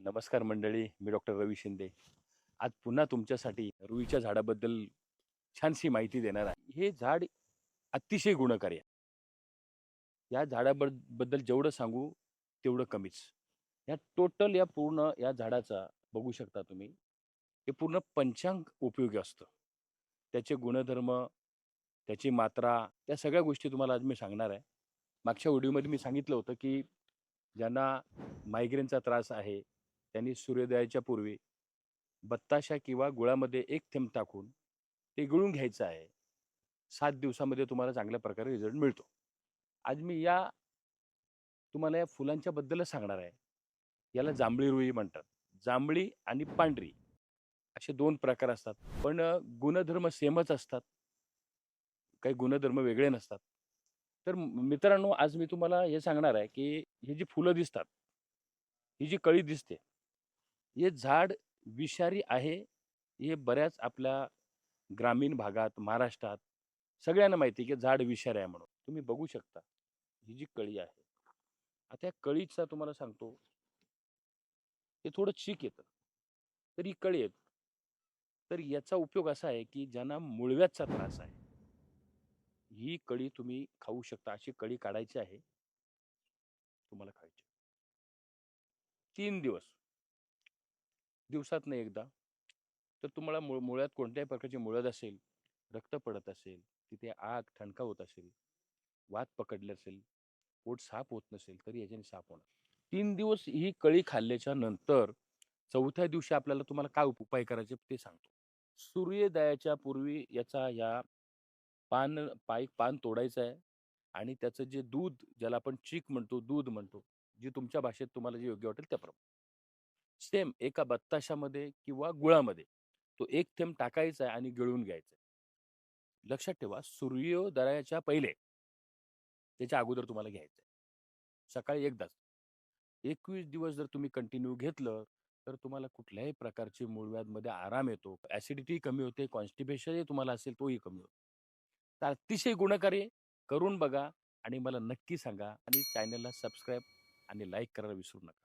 नमस्कार मंडळी, मी डॉक्टर रवी शिंदे. आज पुन्हा तुमच्यासाठी रुईच्या झाडाबद्दल छानशी माहिती देणार आहे. हे झाड अतिशय गुणकारी आहे. या झाडाबद्दल जेवढं सांगू तेवढं कमीच. या पूर्ण या झाडाचा बघू शकता तुम्ही, हे पूर्ण पंचांग उपयोगी असतं. त्याचे गुणधर्म, त्याची मात्रा, त्या सगळ्या गोष्टी तुम्हाला आज मी सांगणार आहे. मागच्या व्हिडिओमध्ये मी सांगितलं होतं, की ज्यांना मायग्रेनचा त्रास आहे, त्यांनी सूर्योदयाच्या पूर्वी बत्ताशा किंवा गुळामध्ये एक थेंब टाकून ते गिळून घ्यायचं आहे. 7 दिवसामध्ये तुम्हाला चांगल्या प्रकारे रिझल्ट मिळतो. आज मी तुम्हाला या फुलांच्या बद्दलच सांगणार आहे. याला जांभळी रुई म्हणतात. जांभळी आणि पांढरी असे 2 प्रकार असतात. पण गुणधर्म सेमच असतात. काही गुणधर्म वेगळे नसतात. तर मित्रांनो, आज मी तुम्हाला हे सांगणार आहे, की ही जी फुलं दिसतात, ही जी कळी दिसते, हे झाड विषारी आहे. हे बऱ्याच आपल्या ग्रामीण भागात, महाराष्ट्रात सगळ्यांना माहिती आहे, की झाड विषारी आहे म्हणून. तुम्ही बघू शकता, ही जी कळी आहे. आता या कळीचा तुम्हाला सांगतो, हे थोडं चीक येतं. तर ही कळी आहे. तर याचा उपयोग असा आहे, की ज्यांना मूळव्याधचा त्रास आहे, ही कळी तुम्ही खाऊ शकता. अशी कळी काढायची आहे, तुम्हाला खायची. 3 दिवस, दिवसातनं एकदा. तर तुम्हाला मुळात कोणत्याही प्रकारची मुळव्याध असेल, रक्त पडत असेल, तिथे आग, ठणका होत असेल, वात पकडले असेल, पोट साफ होत नसेल, तरी याच्याने साफ होणार. 3 दिवस ही कळी खाल्ल्याच्या नंतर 4थ्या दिवशी आपल्याला तुम्हाला काय उपाय करायचे ते सांगतो. सूर्योदयाच्या पूर्वी या पान तोडायचं आहे आणि त्याचं जे दूध, ज्याला आपण चीक म्हणतो, दूध म्हणतो, जे तुमच्या भाषेत तुम्हाला जे योग्य वाटेल त्याप्रमाणे. सेम एका बत्ताशामध्ये किंवा गुळामध्ये तो एक थेंब टाकायचा आहे आणि गिळून घ्यायचा आहे. लक्षात ठेवा, सूर्योदयाच्या पहिले, त्याच्या अगोदर तुम्हाला घ्यायचं आहे. सकाळी एकदाच. 21 दिवस जर तुम्ही कंटिन्यू घेतलं, तर तुम्हाला कुठल्याही प्रकारची मूळव्याधमध्ये आराम येतो. ॲसिडिटी कमी होते, कॉन्स्टिपेशनही तुम्हाला असेल तोही कमी होतो. तर अतिशय गुणकारी आहे. करून बघा आणि मला नक्की सांगा आणि चॅनलला सबस्क्राईब आणि लाईक करायला विसरू नका.